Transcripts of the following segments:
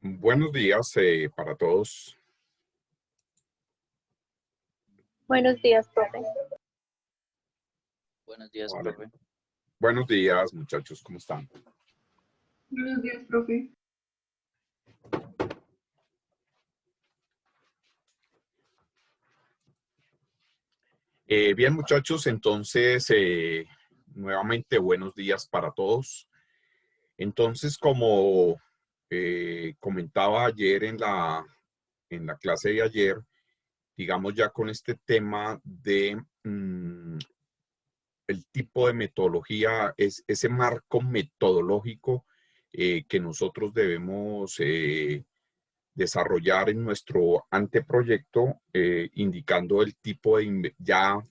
Buenos días para todos. Buenos días, profe. Buenos días, Vale. profe. Buenos días, muchachos, ¿cómo están? Buenos días, profe. Bien, muchachos, entonces, nuevamente buenos días para todos. Entonces, como comentaba ayer en la clase de ayer, digamos ya con este tema de el tipo de metodología, es ese marco metodológico que nosotros debemos desarrollar en nuestro anteproyecto, indicando el tipo de, ya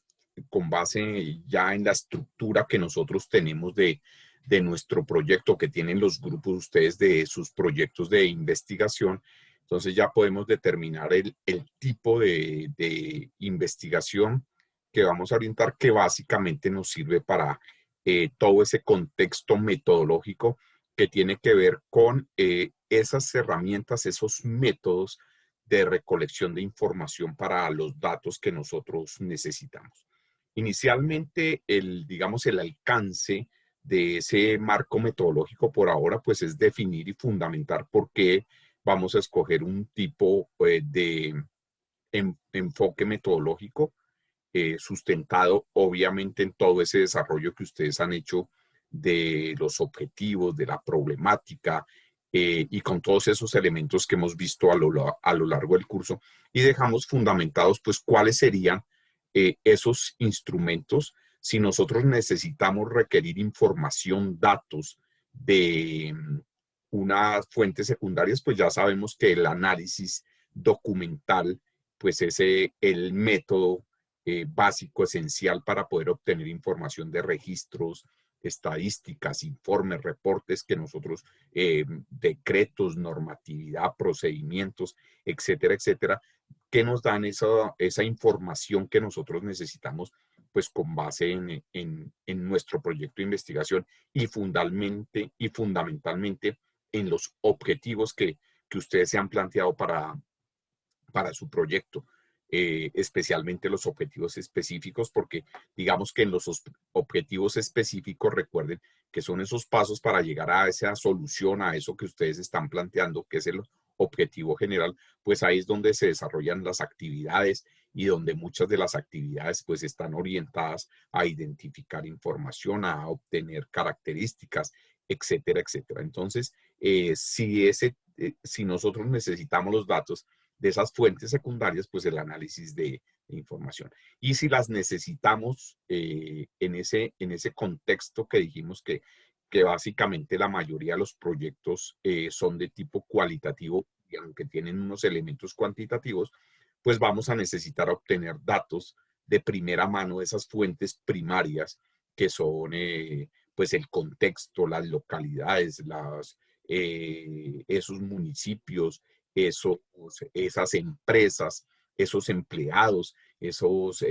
con base ya en la estructura que nosotros tenemos de nuestro proyecto, que tienen los grupos ustedes de sus proyectos de investigación. Entonces ya podemos determinar el tipo de investigación que vamos a orientar, que básicamente nos sirve para todo ese contexto metodológico que tiene que ver con esas herramientas, esos métodos de recolección de información para los datos que nosotros necesitamos. Inicialmente, digamos, el alcance de ese marco metodológico por ahora, pues es definir y fundamentar por qué vamos a escoger un tipo de enfoque metodológico sustentado obviamente en todo ese desarrollo que ustedes han hecho de los objetivos, de la problemática y con todos esos elementos que hemos visto a lo largo del curso, y dejamos fundamentados pues cuáles serían esos instrumentos si nosotros necesitamos requerir información, datos de unas fuentes secundarias. Pues ya sabemos que el análisis documental pues es el método básico, esencial para poder obtener información de registros, estadísticas, informes, reportes que nosotros, decretos, normatividad, procedimientos, etcétera, etcétera, que nos dan esa información que nosotros necesitamos, pues con base en nuestro proyecto de investigación y fundamentalmente en los objetivos que ustedes se han planteado para su proyecto. Especialmente los objetivos específicos, porque digamos que en los objetivos específicos, recuerden que son esos pasos para llegar a esa solución, a eso que ustedes están planteando, que es el objetivo general. Pues ahí es donde se desarrollan las actividades y donde muchas de las actividades pues están orientadas a identificar información, a obtener características, etcétera, etcétera. Entonces, si nosotros necesitamos los datos de esas fuentes secundarias, pues el análisis de información. Y si las necesitamos en ese contexto que dijimos que básicamente la mayoría de los proyectos son de tipo cualitativo, y aunque tienen unos elementos cuantitativos, pues vamos a necesitar obtener datos de primera mano de esas fuentes primarias que son pues el contexto, las localidades, esos municipios, esas empresas, esos empleados, esos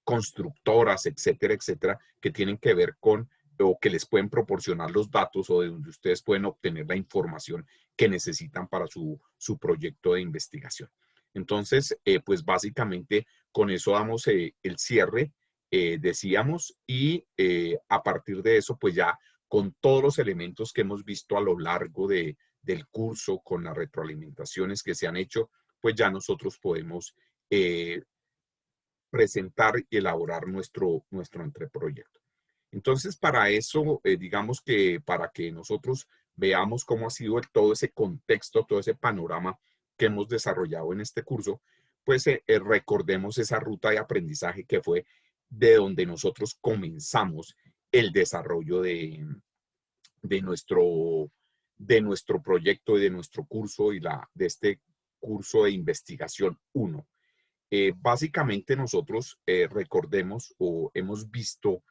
constructoras, etcétera, etcétera, que tienen que ver con o que les pueden proporcionar los datos o de donde ustedes pueden obtener la información que necesitan para su proyecto de investigación. Entonces, pues básicamente con eso damos el cierre, decíamos, y a partir de eso, pues ya con todos los elementos que hemos visto a lo largo del curso, con las retroalimentaciones que se han hecho, pues ya nosotros podemos presentar y elaborar nuestro anteproyecto. Entonces, para eso, digamos que para que nosotros veamos cómo ha sido todo ese contexto, todo ese panorama que hemos desarrollado en este curso, pues recordemos esa ruta de aprendizaje que fue de donde nosotros comenzamos el desarrollo de nuestro proyecto y de nuestro curso de este curso de investigación 1. Básicamente nosotros recordemos o hemos visto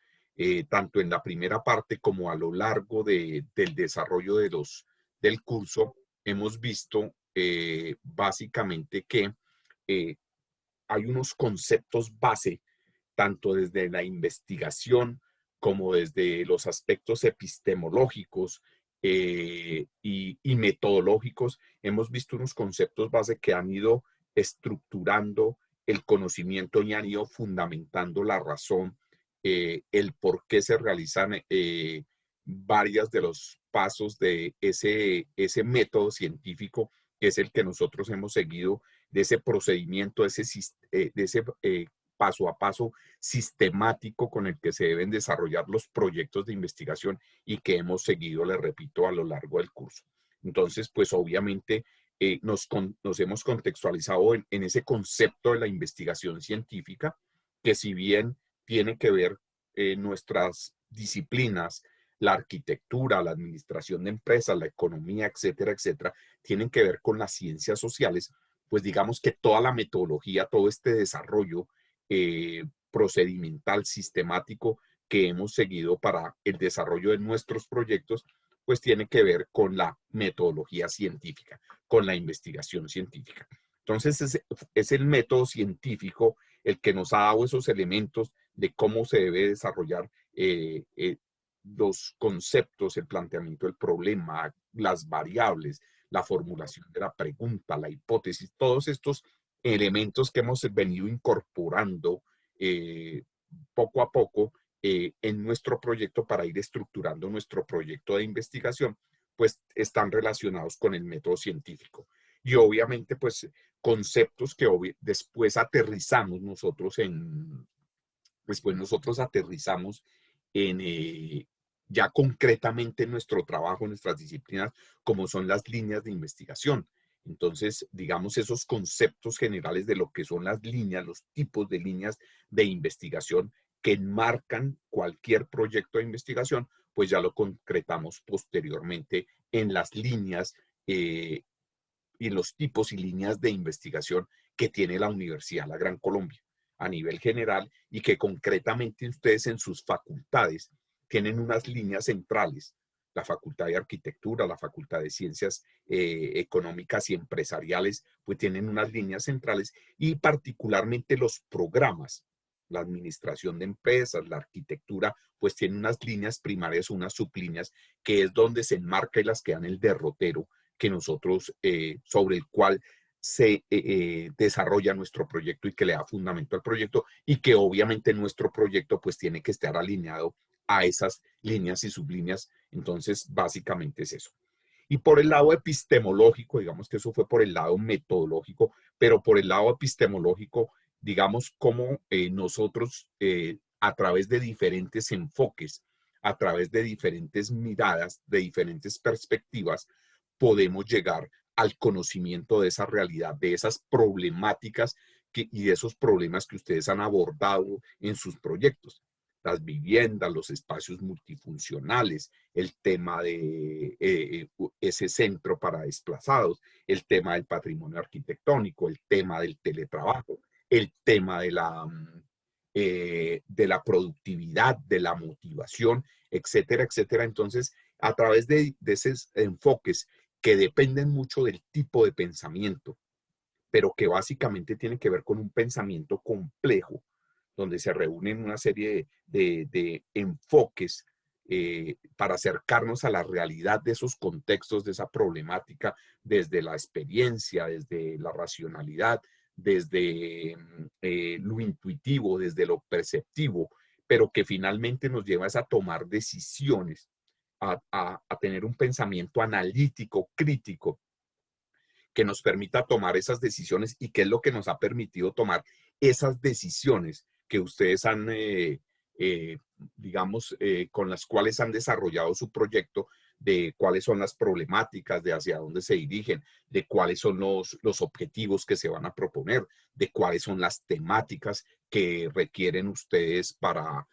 tanto en la primera parte como a lo largo del desarrollo del curso, hemos visto básicamente que eh, hay unos conceptos base, tanto desde la investigación como desde los aspectos epistemológicos y metodológicos, hemos visto unos conceptos base que han ido estructurando el conocimiento y han ido fundamentando la razón, el por qué se realizan varios de los pasos de ese método científico, que es el que nosotros hemos seguido, de ese procedimiento, de ese paso a paso sistemático con el que se deben desarrollar los proyectos de investigación y que hemos seguido, les repito, a lo largo del curso. Entonces, pues obviamente nos hemos contextualizado en ese concepto de la investigación científica, que si bien tiene que ver nuestras disciplinas, la arquitectura, la administración de empresas, la economía, etcétera, etcétera, tienen que ver con las ciencias sociales, pues digamos que toda la metodología, todo este desarrollo procedimental, sistemático que hemos seguido para el desarrollo de nuestros proyectos, pues tiene que ver con la metodología científica, con la investigación científica. Entonces es el método científico el que nos ha dado esos elementos de cómo se debe desarrollar los conceptos, el planteamiento del problema, las variables, la formulación de la pregunta, la hipótesis, todos estos elementos que hemos venido incorporando poco a poco en nuestro proyecto para ir estructurando nuestro proyecto de investigación, pues están relacionados con el método científico. Y obviamente, pues, conceptos que después aterrizamos nosotros en ya concretamente en nuestro trabajo, en nuestras disciplinas, como son las líneas de investigación. Entonces, digamos, esos conceptos generales de lo que son las líneas, los tipos de líneas de investigación que enmarcan cualquier proyecto de investigación, pues ya lo concretamos posteriormente en las líneas y los tipos y líneas de investigación que tiene la Universidad La Gran Colombia a nivel general, y que concretamente ustedes en sus facultades tienen unas líneas centrales. La Facultad de Arquitectura, la Facultad de Ciencias Económicas y Empresariales, pues tienen unas líneas centrales, y particularmente los programas, la administración de empresas, la arquitectura, pues tiene unas líneas primarias, unas sublíneas, que es donde se enmarca y las que dan el derrotero que nosotros, sobre el cual se desarrolla nuestro proyecto y que le da fundamento al proyecto, y que obviamente nuestro proyecto pues tiene que estar alineado a esas líneas y sublíneas. Entonces, básicamente es eso. Y por el lado epistemológico, digamos que eso fue por el lado metodológico, pero por el lado epistemológico, digamos cómo nosotros a través de diferentes enfoques, a través de diferentes miradas, de diferentes perspectivas, podemos llegar al conocimiento de esa realidad, de esas problemáticas y de esos problemas que ustedes han abordado en sus proyectos. Las viviendas, los espacios multifuncionales, el tema de ese centro para desplazados, el tema del patrimonio arquitectónico, el tema del teletrabajo, el tema de la productividad, de la motivación, etcétera, etcétera. Entonces, a través de esos enfoques que dependen mucho del tipo de pensamiento, pero que básicamente tiene que ver con un pensamiento complejo, donde se reúnen una serie de enfoques para acercarnos a la realidad de esos contextos, de esa problemática, desde la experiencia, desde la racionalidad, desde lo intuitivo, desde lo perceptivo, pero que finalmente nos lleva a tomar decisiones, a tener un pensamiento analítico, crítico, que nos permita tomar esas decisiones, y que es lo que nos ha permitido tomar esas decisiones que ustedes han, digamos, con las cuales han desarrollado su proyecto, de cuáles son las problemáticas, de hacia dónde se dirigen, de cuáles son los objetivos que se van a proponer, de cuáles son las temáticas que requieren ustedes para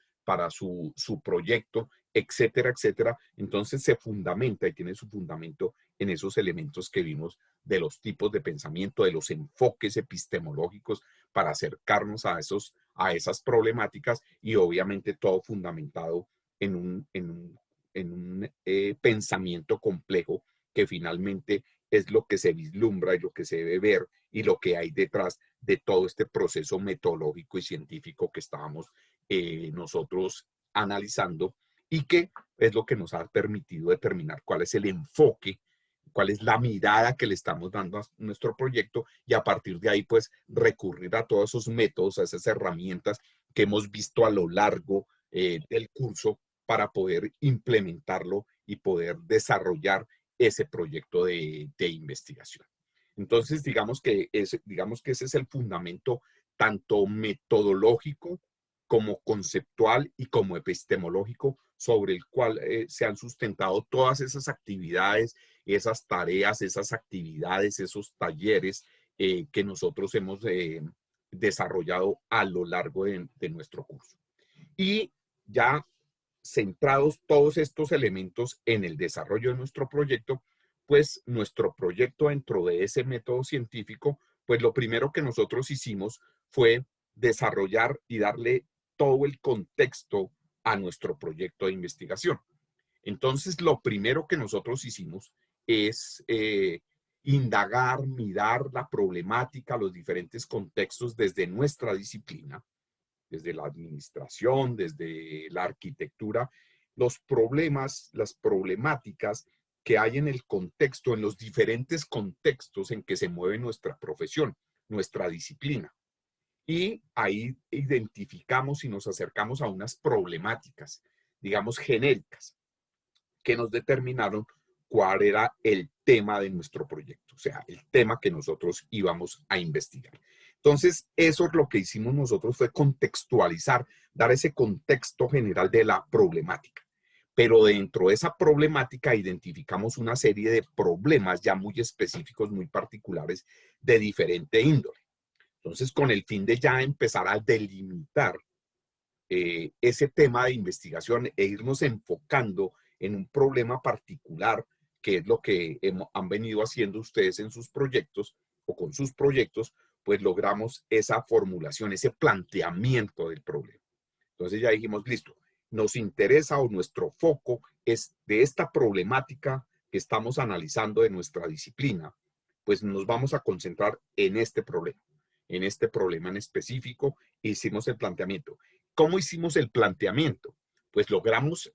su proyecto, etcétera, etcétera. Entonces se fundamenta y tiene su fundamento en esos elementos que vimos de los tipos de pensamiento, de los enfoques epistemológicos para acercarnos a esas problemáticas, y obviamente todo fundamentado en un pensamiento complejo, que finalmente es lo que se vislumbra y lo que se debe ver y lo que hay detrás de todo este proceso metodológico y científico que estábamos nosotros analizando y que es lo que nos ha permitido determinar cuál es el enfoque, cuál es la mirada que le estamos dando a nuestro proyecto y a partir de ahí pues recurrir a todos esos métodos, a esas herramientas que hemos visto a lo largo del curso para poder implementarlo y poder desarrollar ese proyecto de investigación. Entonces, digamos que ese es el fundamento tanto metodológico como conceptual y como epistemológico sobre el cual se han sustentado todas esas actividades, esas tareas, esas actividades, esos talleres que nosotros hemos desarrollado a lo largo de nuestro curso. Y ya centrados todos estos elementos en el desarrollo de nuestro proyecto, pues nuestro proyecto dentro de ese método científico, pues lo primero que nosotros hicimos fue desarrollar y darle todo el contexto a nuestro proyecto de investigación. Entonces, lo primero que nosotros hicimos es indagar, mirar la problemática, los diferentes contextos desde nuestra disciplina, desde la administración, desde la arquitectura, los problemas, las problemáticas que hay en el contexto, en los diferentes contextos en que se mueve nuestra profesión, nuestra disciplina. Y ahí identificamos y nos acercamos a unas problemáticas, digamos, genéricas, que nos determinaron cuál era el tema de nuestro proyecto, o sea, el tema que nosotros íbamos a investigar. Entonces, eso es lo que hicimos nosotros, fue contextualizar, dar ese contexto general de la problemática. Pero dentro de esa problemática identificamos una serie de problemas ya muy específicos, muy particulares, de diferente índole. Entonces, con el fin de ya empezar a delimitar ese tema de investigación e irnos enfocando en un problema particular, que es lo que han venido haciendo ustedes en sus proyectos o con sus proyectos, pues logramos esa formulación, ese planteamiento del problema. Entonces ya dijimos, listo, nos interesa o nuestro foco es de esta problemática que estamos analizando de nuestra disciplina, pues nos vamos a concentrar en este problema. En este problema en específico hicimos el planteamiento. ¿Cómo hicimos el planteamiento? Pues logramos,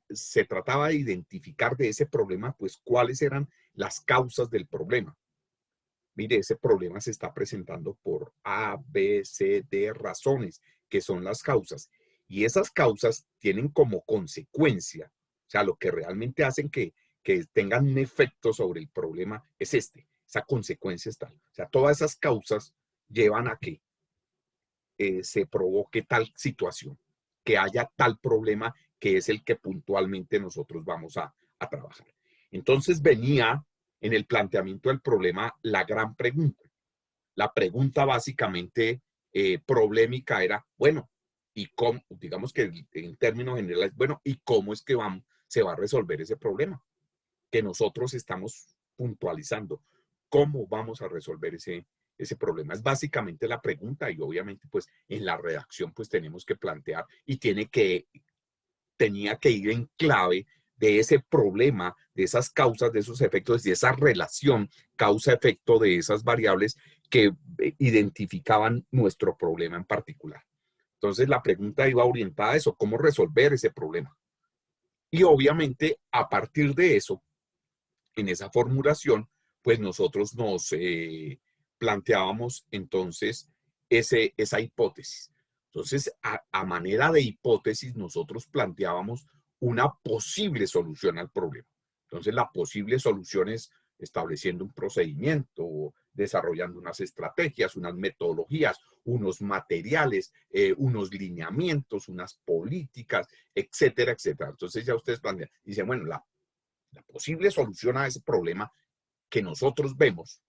se trataba de identificar de ese problema, pues cuáles eran las causas del problema. Mire, ese problema se está presentando por A, B, C, D razones, que son las causas. Y esas causas tienen como consecuencia, o sea, lo que realmente hacen que tengan un efecto sobre el problema es esa consecuencia es tal. O sea, todas esas causas llevan a que se provoque tal situación, que haya tal problema que es el que puntualmente nosotros vamos a trabajar. Entonces venía en el planteamiento del problema la gran pregunta. La pregunta básicamente problemática era, bueno, ¿y cómo? Digamos que en términos generales, bueno, ¿y cómo es que se va a resolver ese problema? Que nosotros estamos puntualizando. ¿Cómo vamos a resolver ese problema? Es básicamente la pregunta y obviamente pues en la redacción pues tenemos que plantear y tenía que ir en clave de ese problema, de esas causas, de esos efectos, de esa relación causa-efecto de esas variables que identificaban nuestro problema en particular. Entonces la pregunta iba orientada a eso, ¿cómo resolver ese problema? Y obviamente a partir de eso, en esa formulación, pues nosotros nos planteábamos entonces esa hipótesis. Entonces, a manera de hipótesis, nosotros planteábamos una posible solución al problema. Entonces, la posible solución es estableciendo un procedimiento, desarrollando unas estrategias, unas metodologías, unos materiales, unos lineamientos, unas políticas, etcétera, etcétera. Entonces, ya ustedes plantean, dicen, bueno, la posible solución a ese problema que nosotros vemos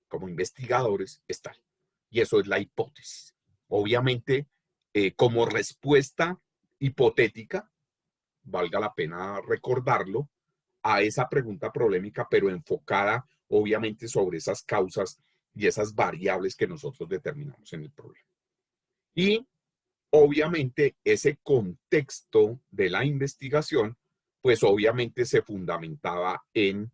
como investigadores es tal. Y eso es la hipótesis. Obviamente, como respuesta hipotética, valga la pena recordarlo, a esa pregunta problemática, pero enfocada obviamente sobre esas causas y esas variables que nosotros determinamos en el problema. Y obviamente ese contexto de la investigación, pues obviamente se fundamentaba en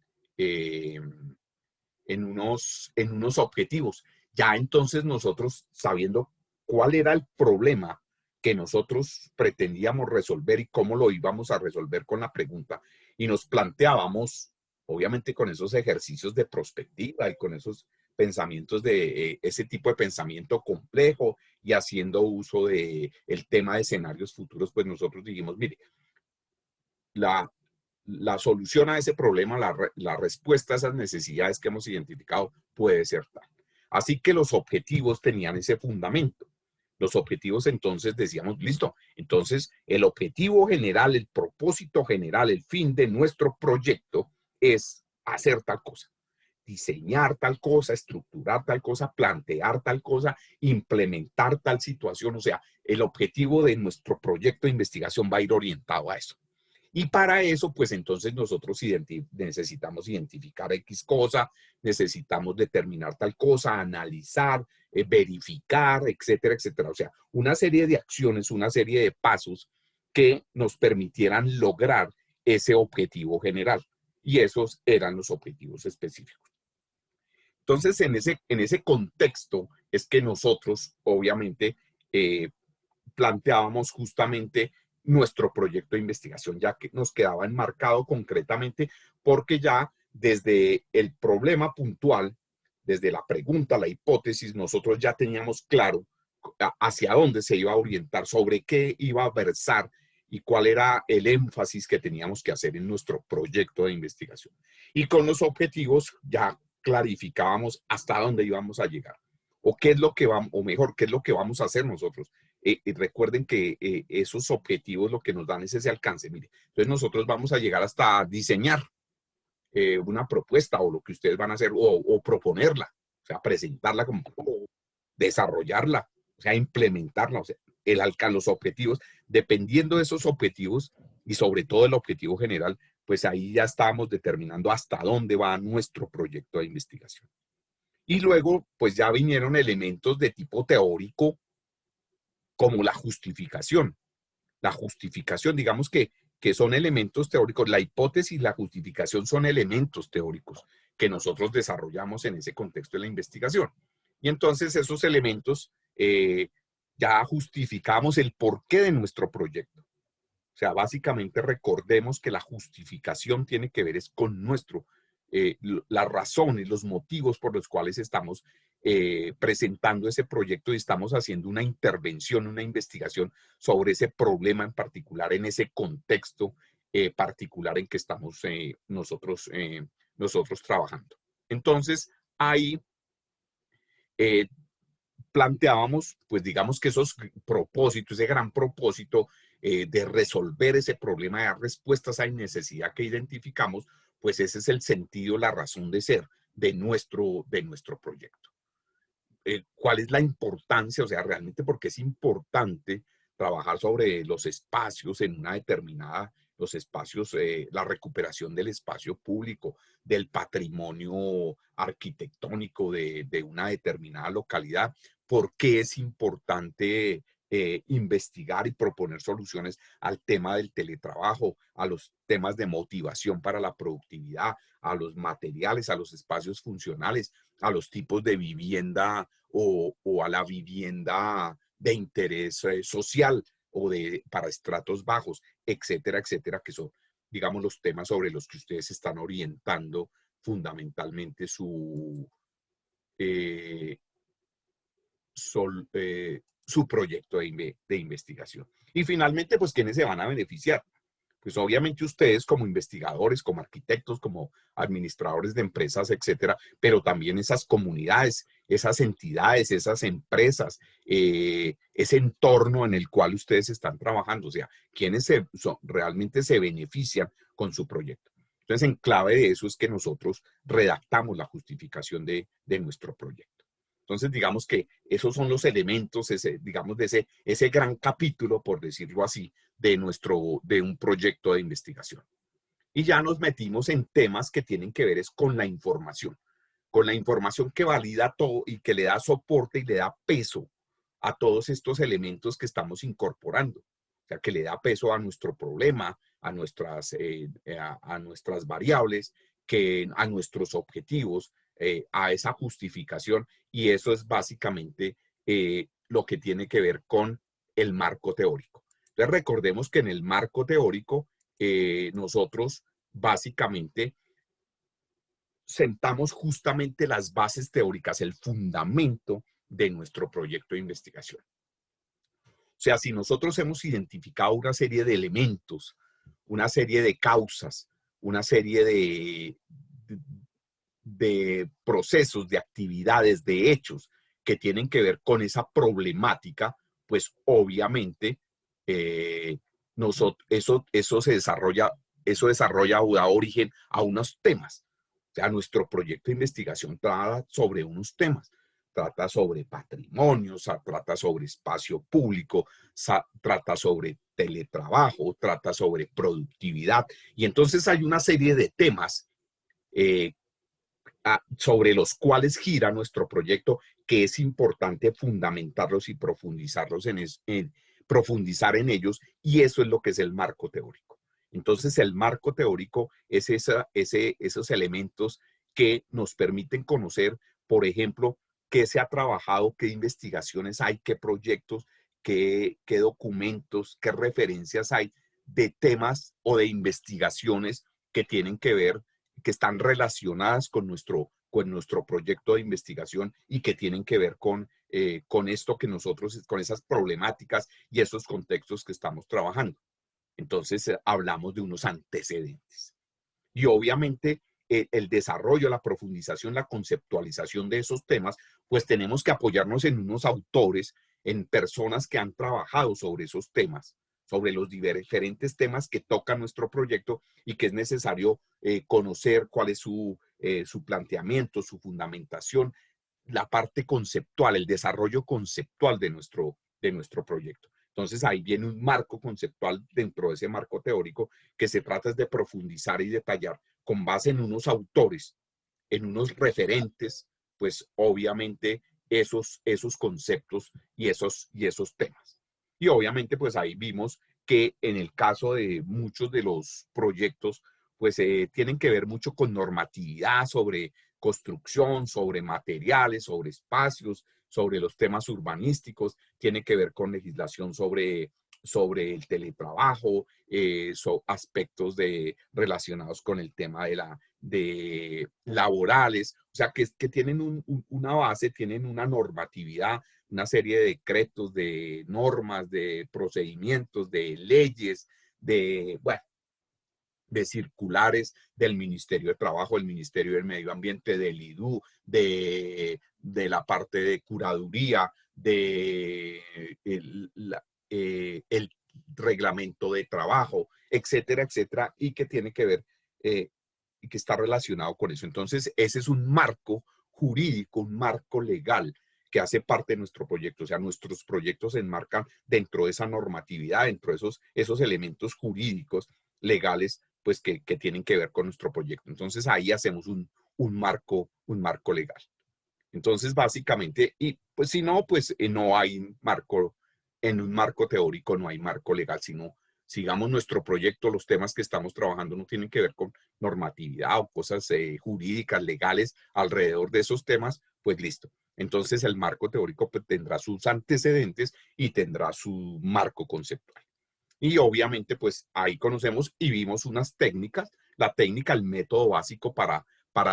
unos objetivos. Ya entonces nosotros, sabiendo cuál era el problema que nosotros pretendíamos resolver y cómo lo íbamos a resolver con la pregunta. Y nos planteábamos, obviamente con esos ejercicios de prospectiva y con esos pensamientos de ese tipo de pensamiento complejo y haciendo uso de el tema de escenarios futuros, pues nosotros dijimos, mire, la solución a ese problema, la respuesta a esas necesidades que hemos identificado puede ser tal. Así que los objetivos tenían ese fundamento. Los objetivos entonces decíamos, listo, entonces el objetivo general, el propósito general, el fin de nuestro proyecto es hacer tal cosa. Diseñar tal cosa, estructurar tal cosa, plantear tal cosa, implementar tal situación. O sea, el objetivo de nuestro proyecto de investigación va a ir orientado a eso. Y para eso, pues entonces nosotros necesitamos identificar X cosa, necesitamos determinar tal cosa, analizar, verificar, etcétera, etcétera. O sea, una serie de acciones, una serie de pasos que nos permitieran lograr ese objetivo general. Y esos eran los objetivos específicos. Entonces, en ese contexto es que nosotros, obviamente, planteábamos justamente nuestro proyecto de investigación, ya que nos quedaba enmarcado concretamente porque ya desde el problema puntual, desde la pregunta, la hipótesis, nosotros ya teníamos claro hacia dónde se iba a orientar, sobre qué iba a versar y cuál era el énfasis que teníamos que hacer en nuestro proyecto de investigación. Y con los objetivos ya clarificábamos hasta dónde íbamos a llegar o qué es lo que vamos, o mejor, qué es lo que vamos a hacer nosotros. Recuerden que esos objetivos lo que nos dan es ese alcance. Mire, entonces nosotros vamos a llegar hasta diseñar una propuesta o lo que ustedes van a hacer o proponerla, o sea, presentarla como, o desarrollarla, o sea, implementarla, o sea, los objetivos, dependiendo de esos objetivos y sobre todo el objetivo general, pues ahí ya estábamos determinando hasta dónde va nuestro proyecto de investigación. Y luego, pues ya vinieron elementos de tipo teórico, como la justificación. La justificación, digamos que son elementos teóricos. La hipótesis y la justificación son elementos teóricos que nosotros desarrollamos en ese contexto de la investigación. Y entonces esos elementos ya justificamos el porqué de nuestro proyecto. O sea, básicamente recordemos que la justificación tiene que ver es con las razones, los motivos por los cuales estamos presentando ese proyecto y estamos haciendo una intervención, una investigación sobre ese problema en particular, en ese contexto particular en que estamos nosotros trabajando. Entonces, ahí eh, planteábamos, pues digamos que esos propósitos, ese gran propósito de resolver ese problema, de dar respuestas a esa necesidad que identificamos, pues ese es el sentido, la razón de ser de nuestro proyecto. ¿Cuál es la importancia? O sea, realmente porque es importante trabajar sobre los espacios en una determinada, los espacios, la recuperación del espacio público, del patrimonio arquitectónico de una determinada localidad. ¿Por qué es importante investigar y proponer soluciones al tema del teletrabajo, a los temas de motivación para la productividad, a los materiales, a los espacios funcionales, a los tipos de vivienda o a la vivienda de interés social o para estratos bajos, etcétera, etcétera, que son, digamos, los temas sobre los que ustedes están orientando fundamentalmente eh, su proyecto de investigación. Y finalmente, pues, ¿quiénes se van a beneficiar? Pues obviamente ustedes como investigadores, como arquitectos, como administradores de empresas, etcétera, pero también esas comunidades, esas entidades, esas empresas, ese entorno en el cual ustedes están trabajando, o sea, quienes realmente se benefician con su proyecto. Entonces, en clave de eso es que nosotros redactamos la justificación de nuestro proyecto. Entonces, digamos que esos son los elementos, digamos, de ese gran capítulo, por decirlo así, de un proyecto de investigación. Y ya nos metimos en temas que tienen que ver es con la información que valida todo y que le da soporte y le da peso a todos estos elementos que estamos incorporando. O sea, que le da peso a nuestro problema, a nuestras variables, a nuestros objetivos, a esa justificación. Y eso es básicamente lo que tiene que ver con el marco teórico. Entonces recordemos que en el marco teórico nosotros básicamente sentamos justamente las bases teóricas, el fundamento de nuestro proyecto de investigación. O sea, si nosotros hemos identificado una serie de elementos, una serie de causas, una serie de procesos, de actividades, de hechos que tienen que ver con esa problemática, pues obviamente eso desarrolla o da origen a unos temas. O sea, nuestro proyecto de investigación trata sobre unos temas. Trata sobre patrimonio, trata sobre espacio público, trata sobre teletrabajo, trata sobre productividad. Y entonces hay una serie de temas sobre los cuales gira nuestro proyecto, que es importante fundamentarlos y profundizar en ellos, y eso es lo que es el marco teórico. Entonces, el marco teórico es esos elementos que nos permiten conocer, por ejemplo, qué se ha trabajado, qué investigaciones hay, qué proyectos, qué documentos, qué referencias hay de temas o de investigaciones que tienen que ver, que están relacionadas con nuestro proyecto de investigación y que tienen que ver con esto que nosotros, con esas problemáticas y esos contextos que estamos trabajando. Entonces, hablamos de unos antecedentes. Y obviamente, el desarrollo, la profundización, la conceptualización de esos temas, pues tenemos que apoyarnos en unos autores, en personas que han trabajado sobre esos temas, sobre los diferentes temas que tocan nuestro proyecto y que es necesario conocer cuál es su planteamiento, su fundamentación, la parte conceptual, el desarrollo conceptual de nuestro proyecto. Entonces ahí viene un marco conceptual dentro de ese marco teórico que se trata de profundizar y detallar con base en unos autores, en unos referentes, pues obviamente esos conceptos y esos temas. Y obviamente pues ahí vimos que en el caso de muchos de los proyectos, pues tienen que ver mucho con normatividad sobre construcción, sobre materiales, sobre espacios, sobre los temas urbanísticos, tiene que ver con legislación sobre el teletrabajo, aspectos relacionados con el tema de laborales, o sea, que tienen una base, tienen una normatividad, una serie de decretos, de normas, de procedimientos, de leyes, bueno, de circulares del Ministerio de Trabajo, del Ministerio del Medio Ambiente, del IDU, de la parte de curaduría, el reglamento de trabajo, etcétera, etcétera, y que tiene que ver y que está relacionado con eso. Entonces, ese es un marco jurídico, un marco legal que hace parte de nuestro proyecto. O sea, nuestros proyectos se enmarcan dentro de esa normatividad, dentro de esos elementos jurídicos, legales, pues que tienen que ver con nuestro proyecto. Entonces, ahí hacemos un marco legal. Entonces, básicamente, y pues si no, pues no hay marco, en un marco teórico no hay marco legal, sino sigamos nuestro proyecto, los temas que estamos trabajando no tienen que ver con normatividad o cosas jurídicas, legales alrededor de esos temas, pues listo. Entonces el marco teórico pues, tendrá sus antecedentes y tendrá su marco conceptual. Y obviamente pues ahí conocemos y vimos unas técnicas, la técnica, el método básico para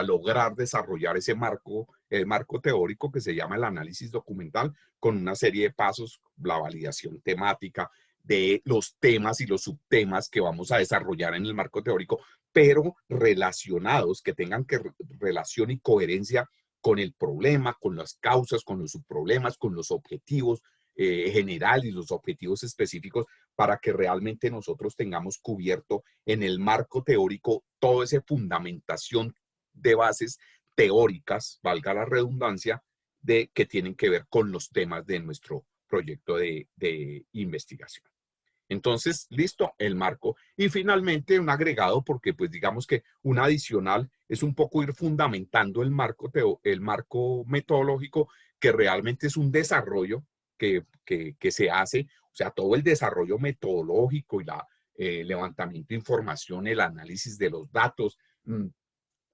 lograr desarrollar ese marco, el marco teórico que se llama el análisis documental, con una serie de pasos, la validación temática de los temas y los subtemas que vamos a desarrollar en el marco teórico, pero relacionados, que tengan relación y coherencia con el problema, con las causas, con los subproblemas, con los objetivos generales y los objetivos específicos, para que realmente nosotros tengamos cubierto en el marco teórico toda esa fundamentación de bases teóricas, valga la redundancia, que tienen que ver con los temas de nuestro proyecto de investigación. Entonces, listo, el marco. Y finalmente un agregado, porque pues digamos que un adicional es un poco ir fundamentando el marco metodológico, que realmente es un desarrollo que se hace, o sea, todo el desarrollo metodológico y levantamiento de información, el análisis de los datos,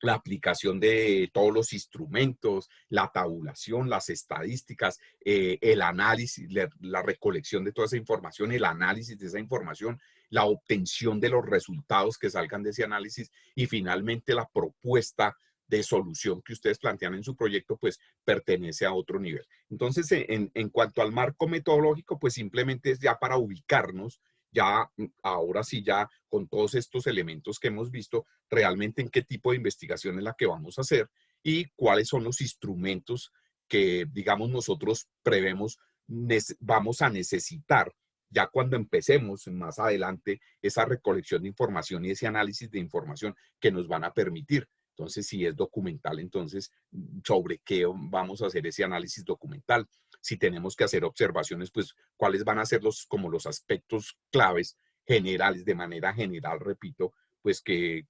la aplicación de todos los instrumentos, la tabulación, las estadísticas, el análisis, la recolección de toda esa información, el análisis de esa información, la obtención de los resultados que salgan de ese análisis y finalmente la propuesta de solución que ustedes plantean en su proyecto, pues pertenece a otro nivel. Entonces, en cuanto al marco metodológico, pues simplemente es ya para ubicarnos, ya ahora sí, ya con todos estos elementos que hemos visto, realmente en qué tipo de investigación es la que vamos a hacer y cuáles son los instrumentos que, digamos, nosotros prevemos vamos a necesitar ya cuando empecemos más adelante esa recolección de información y ese análisis de información que nos van a permitir. Entonces, si es documental, entonces, ¿sobre qué vamos a hacer ese análisis documental? Si tenemos que hacer observaciones, pues, ¿cuáles van a ser como los aspectos claves generales, de manera general, repito, pues, que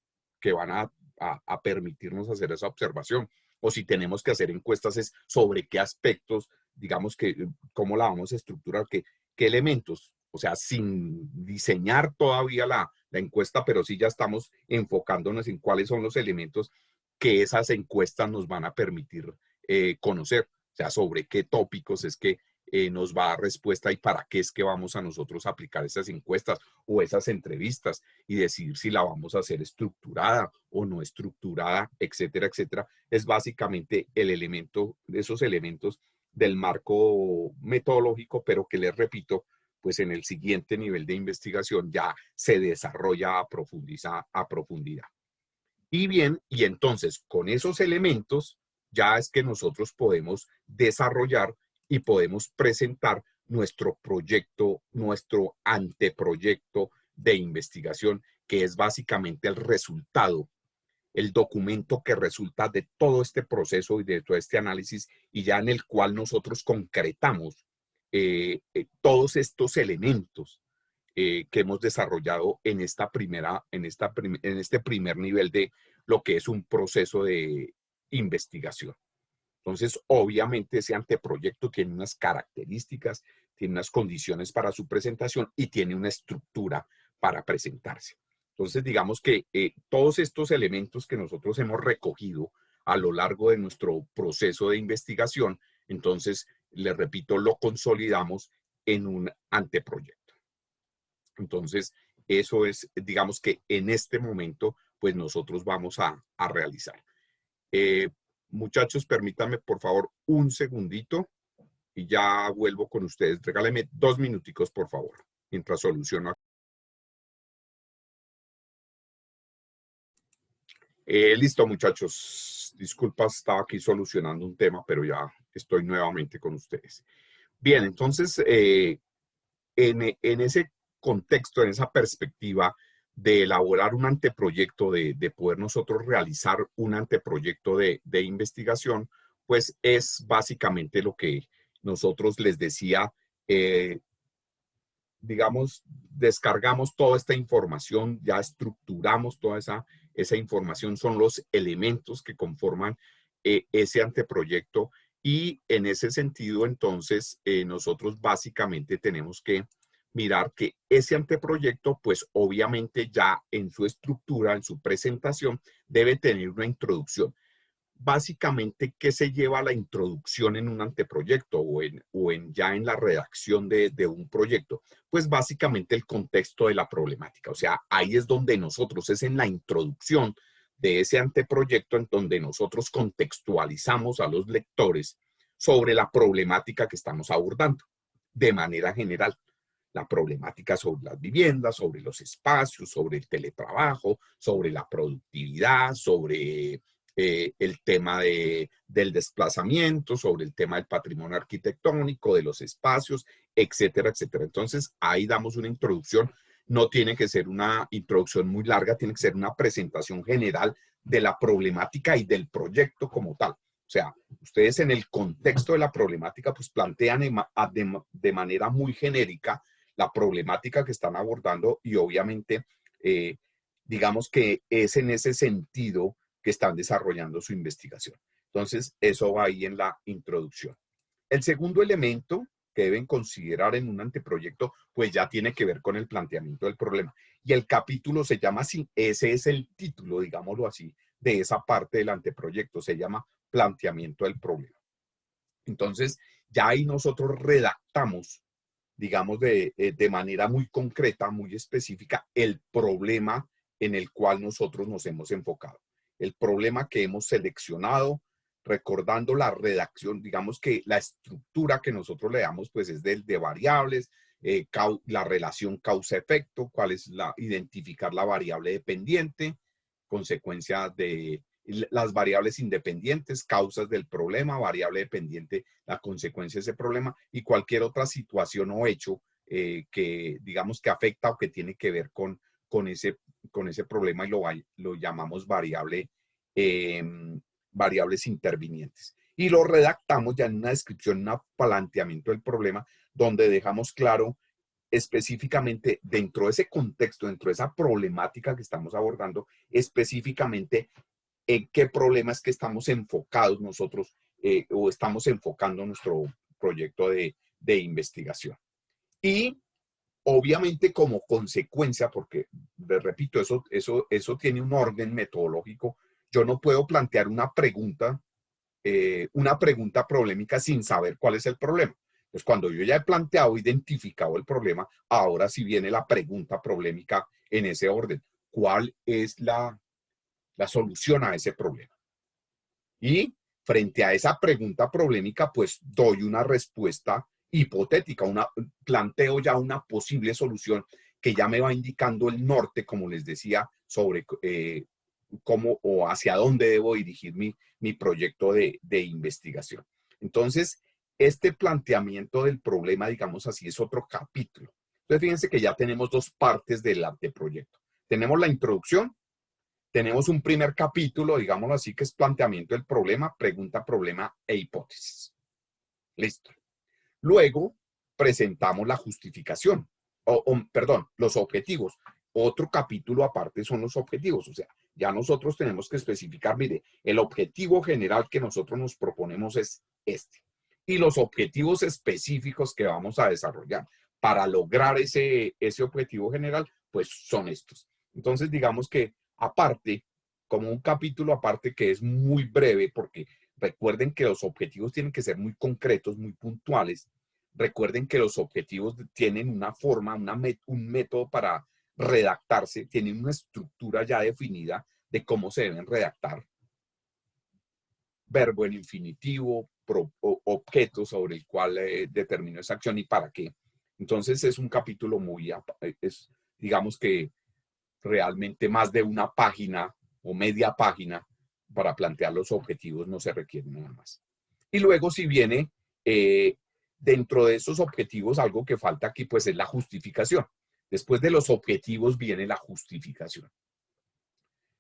van a permitirnos hacer esa observación? O si tenemos que hacer encuestas, es sobre qué aspectos, digamos que, cómo la vamos a estructurar, qué elementos, o sea, sin diseñar todavía la encuesta, pero sí ya estamos enfocándonos en cuáles son los elementos que esas encuestas nos van a permitir conocer, o sea, sobre qué tópicos es que nos va a dar respuesta y para qué es que vamos a nosotros aplicar esas encuestas o esas entrevistas y decidir si la vamos a hacer estructurada o no estructurada, etcétera, etcétera. Es básicamente el elemento, esos elementos del marco metodológico, pero que les repito, pues en el siguiente nivel de investigación ya se desarrolla a profundidad. Y bien, y entonces con esos elementos ya es que nosotros podemos desarrollar y podemos presentar nuestro proyecto, nuestro anteproyecto de investigación, que es básicamente el resultado, el documento que resulta de todo este proceso y de todo este análisis y ya en el cual nosotros concretamos todos estos elementos que hemos desarrollado en este primer nivel de lo que es un proceso de investigación. Entonces, obviamente, ese anteproyecto tiene unas características, tiene unas condiciones para su presentación y tiene una estructura para presentarse. Entonces, digamos que todos estos elementos que nosotros hemos recogido a lo largo de nuestro proceso de investigación, entonces, les repito, lo consolidamos en un anteproyecto. Entonces, eso es, digamos que en este momento, pues nosotros vamos a realizar. Muchachos, permítanme por favor un segundito y ya vuelvo con ustedes. Regálenme 2 minuticos, por favor, mientras soluciono. Listo, muchachos. Disculpas, estaba aquí solucionando un tema, pero ya estoy nuevamente con ustedes. Bien, entonces, en ese contexto, en esa perspectiva de elaborar un anteproyecto, de poder nosotros realizar un anteproyecto de investigación, pues es básicamente lo que nosotros les decía, digamos, descargamos toda esta información, ya estructuramos toda esa información, son los elementos que conforman ese anteproyecto y en ese sentido, entonces, nosotros básicamente tenemos que mirar que ese anteproyecto, pues obviamente ya en su estructura, en su presentación, debe tener una introducción. Básicamente, ¿qué se lleva a la introducción en un anteproyecto o ya en la redacción de un proyecto? Pues básicamente el contexto de la problemática. O sea, ahí es donde nosotros, es en la introducción de ese anteproyecto en donde nosotros contextualizamos a los lectores sobre la problemática que estamos abordando de manera general. La problemática sobre las viviendas, sobre los espacios, sobre el teletrabajo, sobre la productividad, sobre el tema del desplazamiento, sobre el tema del patrimonio arquitectónico, de los espacios, etcétera, etcétera. Entonces, ahí damos una introducción. No tiene que ser una introducción muy larga, tiene que ser una presentación general de la problemática y del proyecto como tal. O sea, ustedes en el contexto de la problemática, pues plantean de manera muy genérica la problemática que están abordando y obviamente, digamos que es en ese sentido que están desarrollando su investigación. Entonces, eso va ahí en la introducción. El segundo elemento que deben considerar en un anteproyecto, pues ya tiene que ver con el planteamiento del problema. Y el capítulo se llama así, ese es el título, digámoslo así, de esa parte del anteproyecto, se llama planteamiento del problema. Entonces, ya ahí nosotros redactamos, digamos, de manera muy concreta, muy específica, el problema en el cual nosotros nos hemos enfocado. El problema que hemos seleccionado, recordando la redacción, digamos que la estructura que nosotros le damos, pues es de variables, la relación causa-efecto, cuál es identificar la variable dependiente, consecuencia de las variables independientes, causas del problema, variable dependiente, la consecuencia de ese problema y cualquier otra situación o hecho que digamos que afecta o que tiene que ver con ese problema y lo llamamos variables intervinientes. Y lo redactamos ya en una descripción, un planteamiento del problema, donde dejamos claro específicamente dentro de ese contexto, dentro de esa problemática que estamos abordando, específicamente en qué problemas que estamos enfocados nosotros o estamos enfocando nuestro proyecto de investigación. Y obviamente como consecuencia, porque les repito, eso tiene un orden metodológico, yo no puedo plantear una pregunta problemática sin saber cuál es el problema. Entonces, cuando yo ya he planteado, identificado el problema, ahora sí viene la pregunta problemática en ese orden. ¿Cuál es la solución a ese problema? Y frente a esa pregunta problemática, pues doy una respuesta hipotética, planteo ya una posible solución que ya me va indicando el norte, como les decía, sobre cómo o hacia dónde debo dirigir mi proyecto de investigación. Entonces, este planteamiento del problema, digamos así, es otro capítulo. Entonces, fíjense que ya tenemos dos partes del anteproyecto. Tenemos la introducción, tenemos un primer capítulo, digámoslo así, que es planteamiento del problema, pregunta, problema e hipótesis. Listo. Luego presentamos la justificación, perdón, los objetivos. Otro capítulo aparte son los objetivos, o sea, ya nosotros tenemos que especificar, mire, el objetivo general que nosotros nos proponemos es este. Y los objetivos específicos que vamos a desarrollar para lograr ese objetivo general, pues son estos. Entonces, digamos que aparte, como un capítulo aparte que es muy breve, porque recuerden que los objetivos tienen que ser muy concretos, muy puntuales. Recuerden que los objetivos tienen una forma, un método para redactarse, tienen una estructura ya definida de cómo se deben redactar. Verbo en infinitivo, objeto sobre el cual determino esa acción y para qué. Entonces es un capítulo digamos que realmente más de una página o media página para plantear los objetivos no se requiere nada más. Y luego si viene dentro de esos objetivos algo que falta aquí pues es la justificación. Después de los objetivos viene la justificación.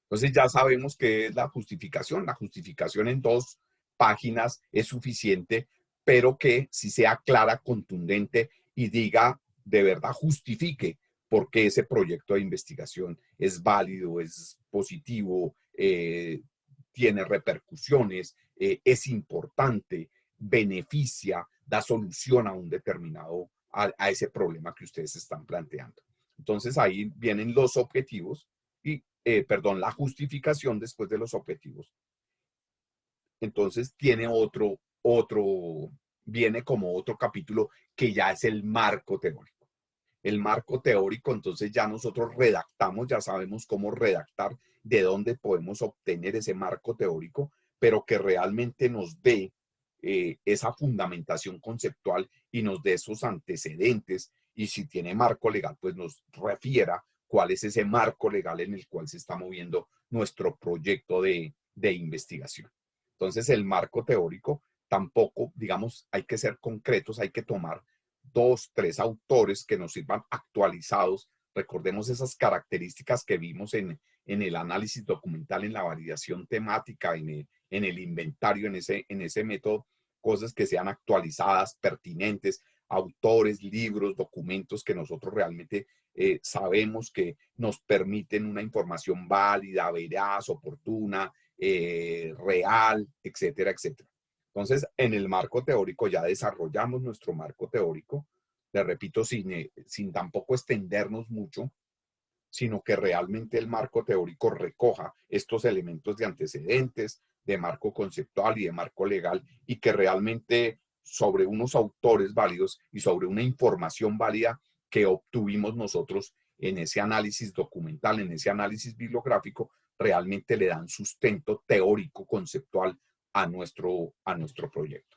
Entonces ya sabemos qué es la justificación. La justificación en 2 páginas es suficiente, pero que si sea clara, contundente y diga de verdad, justifique por qué ese proyecto de investigación es válido, es positivo, tiene repercusiones, es importante, beneficia, da solución a un determinado, a ese problema que ustedes están planteando. Entonces ahí vienen los objetivos y, perdón, la justificación después de los objetivos. Entonces tiene viene como otro capítulo que ya es el marco teórico. El marco teórico, entonces ya nosotros redactamos, ya sabemos cómo redactar, de dónde podemos obtener ese marco teórico, pero que realmente nos dé esa fundamentación conceptual y nos dé esos antecedentes, y si tiene marco legal, pues nos refiera cuál es ese marco legal en el cual se está moviendo nuestro proyecto de investigación. Entonces, el marco teórico tampoco, digamos, hay que ser concretos, hay que tomar 2, 3 autores que nos sirvan actualizados. Recordemos esas características que vimos en el análisis documental, en la validación temática, en el inventario, en ese método, cosas que sean actualizadas, pertinentes, autores, libros, documentos que nosotros realmente sabemos que nos permiten una información válida, veraz, oportuna, real, etcétera, etcétera. Entonces, en el marco teórico ya desarrollamos nuestro marco teórico, le repito, sin tampoco extendernos mucho, sino que realmente el marco teórico recoja estos elementos de antecedentes, de marco conceptual y de marco legal, y que realmente sobre unos autores válidos y sobre una información válida que obtuvimos nosotros en ese análisis documental, en ese análisis bibliográfico, realmente le dan sustento teórico, conceptual a nuestro proyecto.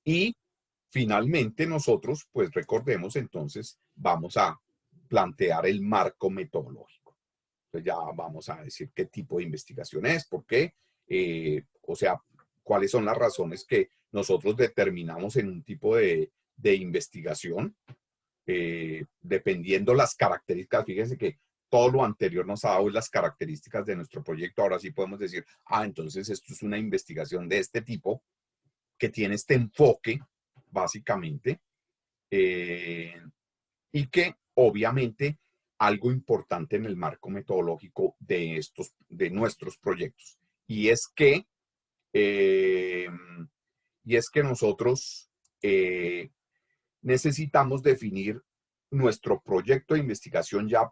Y finalmente nosotros, pues recordemos entonces, vamos a plantear el marco metodológico. Entonces ya vamos a decir qué tipo de investigación es, por qué, o sea, cuáles son las razones que nosotros determinamos en un tipo de investigación, dependiendo las características. Fíjense que todo lo anterior nos ha dado las características de nuestro proyecto. Ahora sí podemos decir, entonces esto es una investigación de este tipo, que tiene este enfoque, básicamente, y que obviamente algo importante en el marco metodológico de nuestros proyectos, y es que nosotros necesitamos definir nuestro proyecto de investigación ya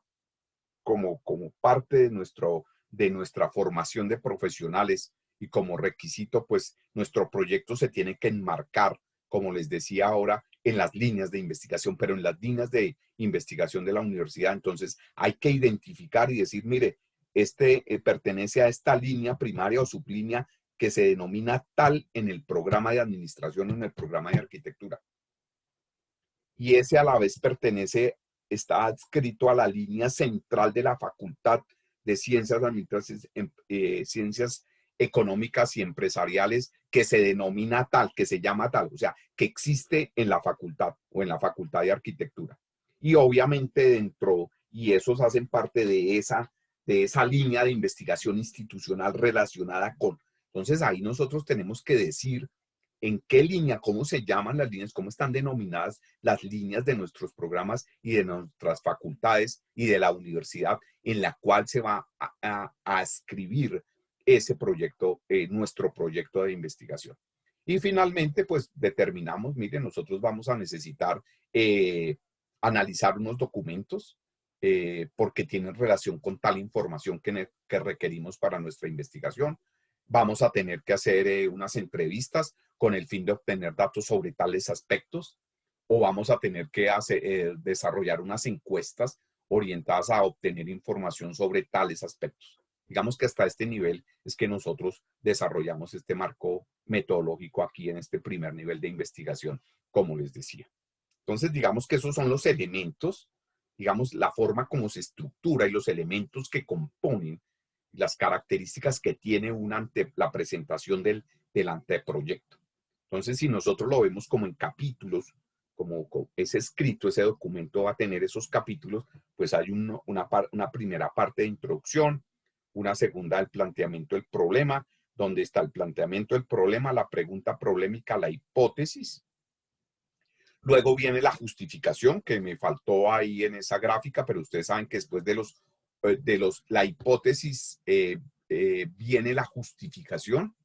como parte de nuestra formación de profesionales, y como requisito, pues nuestro proyecto se tiene que enmarcar, como les decía ahora, en las líneas de investigación, pero en las líneas de investigación de la universidad. Entonces hay que identificar y decir, mire, pertenece a esta línea primaria o sublínea que se denomina tal en el programa de administración o en el programa de arquitectura. Y ese a la vez está adscrito a la línea central de la Facultad de Ciencias Administrativas, Ciencias Económicas y Empresariales, que se denomina tal, que se llama tal, o sea, que existe en la facultad o en la Facultad de Arquitectura. Y obviamente y esos hacen parte de esa línea de investigación institucional relacionada con. Entonces ahí nosotros tenemos que decir en qué línea, cómo se llaman las líneas, cómo están denominadas las líneas de nuestros programas y de nuestras facultades y de la universidad en la cual se va a escribir ese proyecto, nuestro proyecto de investigación. Y finalmente, pues determinamos, miren, nosotros vamos a necesitar analizar unos documentos porque tienen relación con tal información que requerimos para nuestra investigación. Vamos a tener que hacer unas entrevistas con el fin de obtener datos sobre tales aspectos, o vamos a tener que desarrollar unas encuestas orientadas a obtener información sobre tales aspectos. Digamos que hasta este nivel es que nosotros desarrollamos este marco metodológico aquí en este primer nivel de investigación, como les decía. Entonces, digamos que esos son los elementos, digamos, la forma como se estructura y los elementos que componen las características que tiene la presentación del anteproyecto. Entonces, si nosotros lo vemos como en capítulos, como ese escrito, ese documento va a tener esos capítulos, pues hay una primera parte de introducción, una segunda del planteamiento del problema, donde está el planteamiento del problema, la pregunta problemática, la hipótesis. Luego viene la justificación, que me faltó ahí en esa gráfica, pero ustedes saben que después de la hipótesis viene la justificación,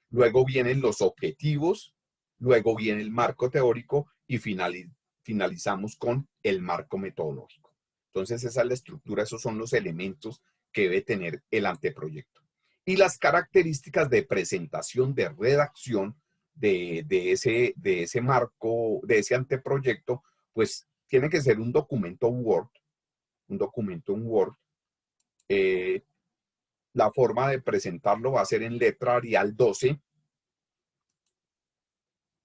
luego vienen los objetivos, luego viene el marco teórico y finalizamos con el marco metodológico. Entonces esa es la estructura, esos son los elementos que debe tener el anteproyecto. Y las características de presentación, de redacción de ese marco, de ese anteproyecto, pues tiene que ser un documento Word, la forma de presentarlo va a ser en letra Arial 12,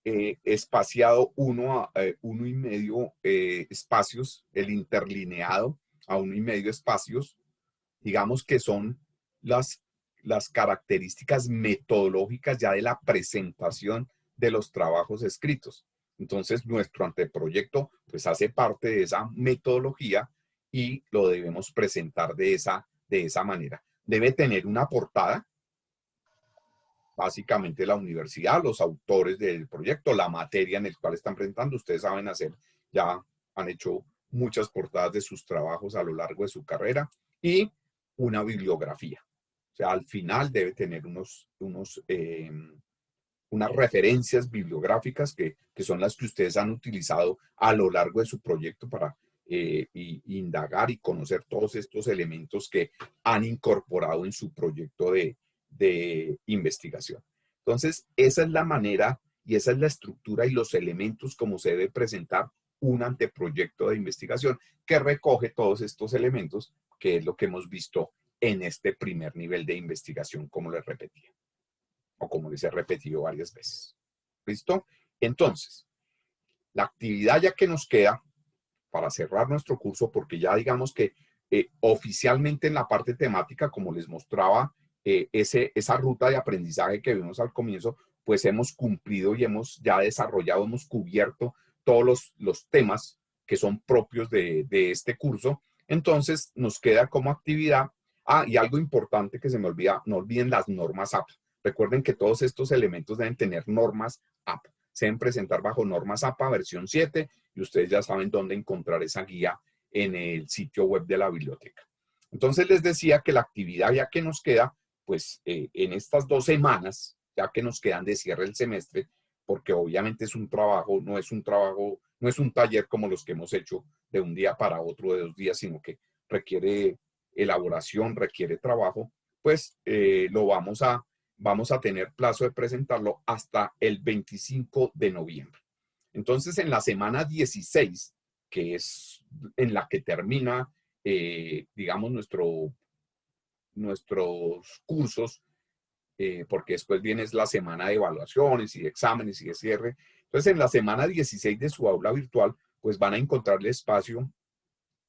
espaciado 1,5 espacios, el interlineado a 1,5 espacios, digamos que son las características metodológicas ya de la presentación de los trabajos escritos. Entonces, nuestro anteproyecto pues hace parte de esa metodología y lo debemos presentar de esa manera. Debe tener una portada, básicamente la universidad, los autores del proyecto, la materia en la cual están presentando. Ustedes saben ya han hecho muchas portadas de sus trabajos a lo largo de su carrera, y una bibliografía. O sea, al final debe tener unas referencias bibliográficas que son las que ustedes han utilizado a lo largo de su proyecto para y indagar y conocer todos estos elementos que han incorporado en su proyecto de investigación. Entonces, esa es la manera y esa es la estructura y los elementos como se debe presentar un anteproyecto de investigación que recoge todos estos elementos, que es lo que hemos visto en este primer nivel de investigación, como les repetía, o como les he repetido varias veces. ¿Listo? Entonces, la actividad ya que nos queda para cerrar nuestro curso, porque ya digamos que oficialmente en la parte temática, como les mostraba, esa ruta de aprendizaje que vimos al comienzo, pues hemos cumplido y hemos ya desarrollado, hemos cubierto todos los temas que son propios de este curso. Entonces, nos queda como actividad, y algo importante que se me olvida, no olviden las normas APA. Recuerden que todos estos elementos deben tener normas APA. Se deben presentar bajo normas APA versión 7 y ustedes ya saben dónde encontrar esa guía en el sitio web de la biblioteca. Entonces les decía que la actividad ya que nos queda, pues en estas 2 semanas, ya que nos quedan de cierre el semestre, porque obviamente es un trabajo, no es un taller como los que hemos hecho de un día para otro, de 2 días, sino que requiere elaboración, requiere trabajo, pues vamos a tener plazo de presentarlo hasta el 25 de noviembre. Entonces, en la semana 16, que es en la que termina, digamos, nuestros cursos, porque después viene la semana de evaluaciones y de exámenes y de cierre. Entonces, en la semana 16 de su aula virtual, pues van a encontrar el espacio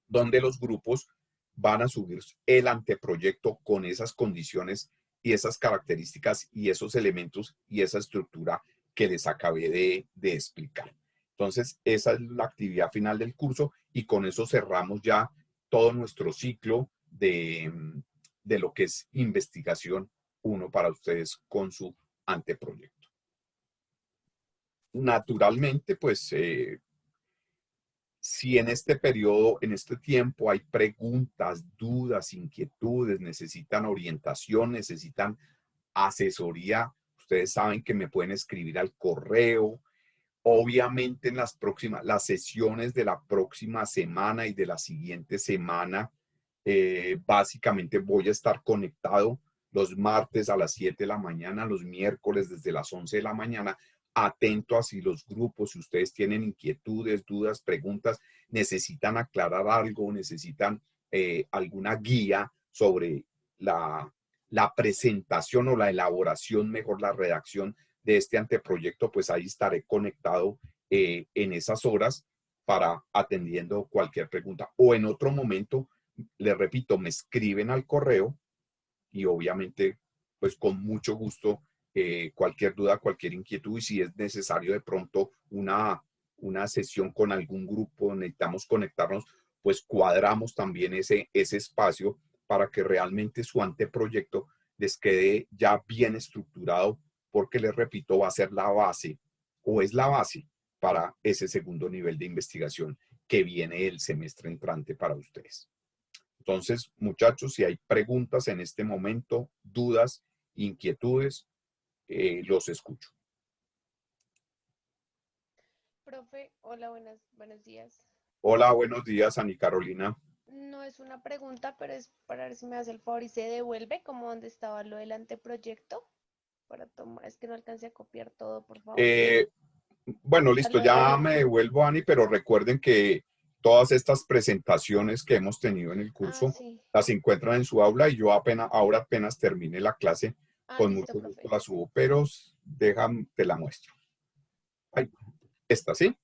donde los grupos van a subir el anteproyecto con esas condiciones y esas características y esos elementos y esa estructura que les acabé de explicar. Entonces, esa es la actividad final del curso y con eso cerramos ya todo nuestro ciclo de lo que es investigación 1 para ustedes con su anteproyecto. Naturalmente, pues, si en este periodo, en este tiempo hay preguntas, dudas, inquietudes, necesitan orientación, necesitan asesoría, ustedes saben que me pueden escribir al correo. Obviamente en las sesiones de la próxima semana y de la siguiente semana, básicamente voy a estar conectado los martes a las 7 de la mañana, los miércoles desde las 11 de la mañana, atento a si los grupos, si ustedes tienen inquietudes, dudas, preguntas, necesitan aclarar algo, necesitan alguna guía sobre la presentación o la elaboración, mejor la redacción de este anteproyecto, pues ahí estaré conectado en esas horas para atendiendo cualquier pregunta. O en otro momento, les repito, me escriben al correo y obviamente, pues con mucho gusto, cualquier duda, cualquier inquietud, y si es necesario de pronto una sesión con algún grupo, necesitamos conectarnos, pues cuadramos también ese espacio para que realmente su anteproyecto les quede ya bien estructurado, porque les repito, va a ser la base o es la base para ese segundo nivel de investigación que viene el semestre entrante para ustedes. Entonces, muchachos, si hay preguntas en este momento, dudas, inquietudes, los escucho. Profe, hola, buenos días. Hola, buenos días, Ani Carolina. No es una pregunta, pero es para ver si me hace el favor y se devuelve como donde estaba lo del anteproyecto para tomar. Es que no alcancé a copiar todo, por favor. Bueno, listo, ya me devuelvo, Ani, pero recuerden que todas estas presentaciones que hemos tenido en el curso sí. las encuentran en su aula y yo ahora apenas termine la clase, con listo, mucho profe. gusto la subo, pero déjame, te la muestro. Ay, ¿esta sí?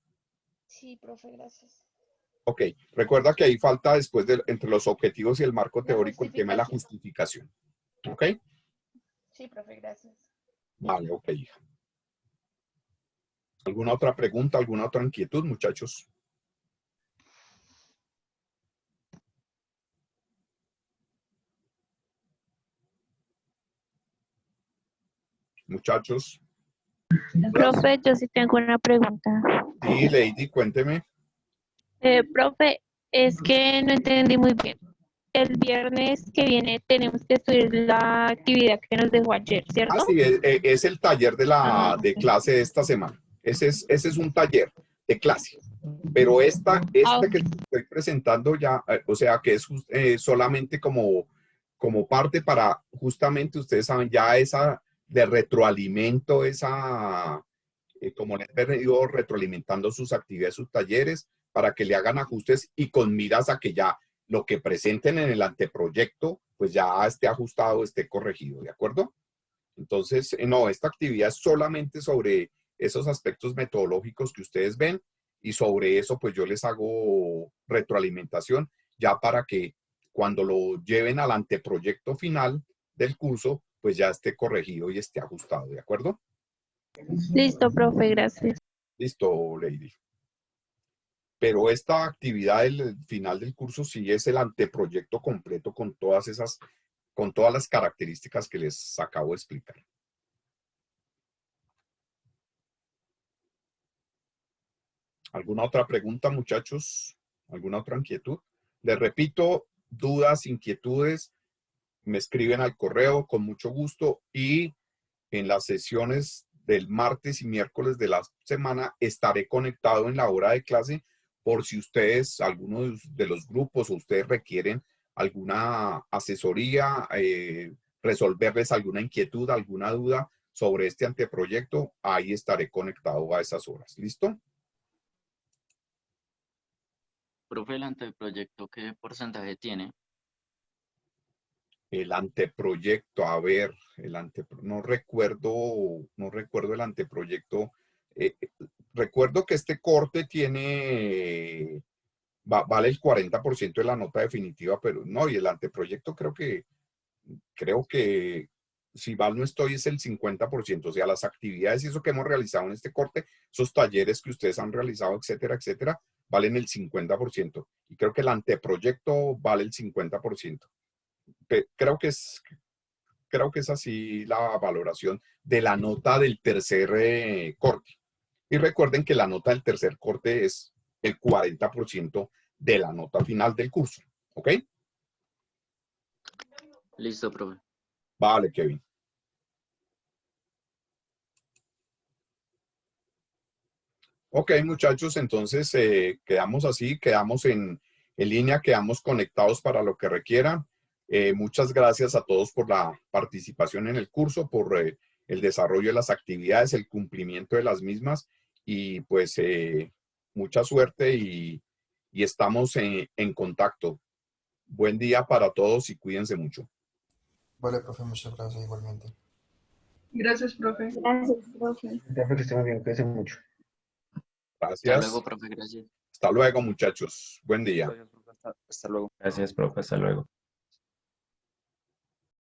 Sí, profe, gracias. Ok, recuerda que ahí falta después entre los objetivos y el marco teórico el tema de la justificación. ¿Ok? Sí, profe, gracias. Vale, ok, hija. ¿Alguna otra pregunta, alguna otra inquietud, muchachos? Muchachos. Profe, yo sí tengo una pregunta. Sí, Lady, cuénteme. Profe, es que no entendí muy bien. El viernes que viene tenemos que estudiar la actividad que nos dejó ayer, ¿cierto? Sí, es el taller de Ok. clase de esta semana. Ese es un taller de clase. Pero esta que estoy presentando ya, o sea, que es solamente como parte para, justamente, ustedes saben, ya esa de retroalimento, esa, como les he venido retroalimentando sus actividades, sus talleres, para que le hagan ajustes y con miras a que ya lo que presenten en el anteproyecto, pues ya esté ajustado, esté corregido, ¿de acuerdo? Entonces, no, esta actividad es solamente sobre esos aspectos metodológicos que ustedes ven y sobre eso pues yo les hago retroalimentación ya para que cuando lo lleven al anteproyecto final del curso pues ya esté corregido y esté ajustado, ¿de acuerdo? Listo, profe, gracias. Listo, Lady. Pero esta actividad del final del curso sí es el anteproyecto completo con todas las características que les acabo de explicar. ¿Alguna otra pregunta, muchachos? ¿Alguna otra inquietud? Les repito, dudas, inquietudes, me escriben al correo con mucho gusto y en las sesiones del martes y miércoles de la semana estaré conectado en la hora de clase por si ustedes, algunos de los grupos o ustedes requieren alguna asesoría, resolverles alguna inquietud, alguna duda sobre este anteproyecto, ahí estaré conectado a esas horas. ¿Listo? Profe, el anteproyecto, ¿qué porcentaje tiene? El anteproyecto, a ver, no recuerdo el anteproyecto. Recuerdo que este corte vale el 40% de la nota definitiva, pero no, y el anteproyecto creo que si mal no estoy es el 50%, o sea, las actividades y eso que hemos realizado en este corte, esos talleres que ustedes han realizado, etcétera, etcétera, valen el 50%. Y creo que el anteproyecto vale el 50%. Creo que es así la valoración de la nota del tercer corte. Y recuerden que la nota del tercer corte es el 40% de la nota final del curso. ¿Ok? Listo, profe. Vale, Kevin. Ok, muchachos, entonces quedamos así, quedamos en línea, quedamos conectados para lo que requieran. Muchas gracias a todos por la participación en el curso, por el desarrollo de las actividades, el cumplimiento de las mismas y pues mucha suerte y estamos en contacto. Buen día para todos y cuídense mucho. Vale, profe, muchas gracias igualmente. Gracias, profe. Gracias, profe. Profe, que esté muy bien, cuídense mucho. Hasta Gracias. luego, profe, gracias. Hasta luego, muchachos. Buen día. Gracias, profe. Hasta luego. Gracias, profe. Hasta luego.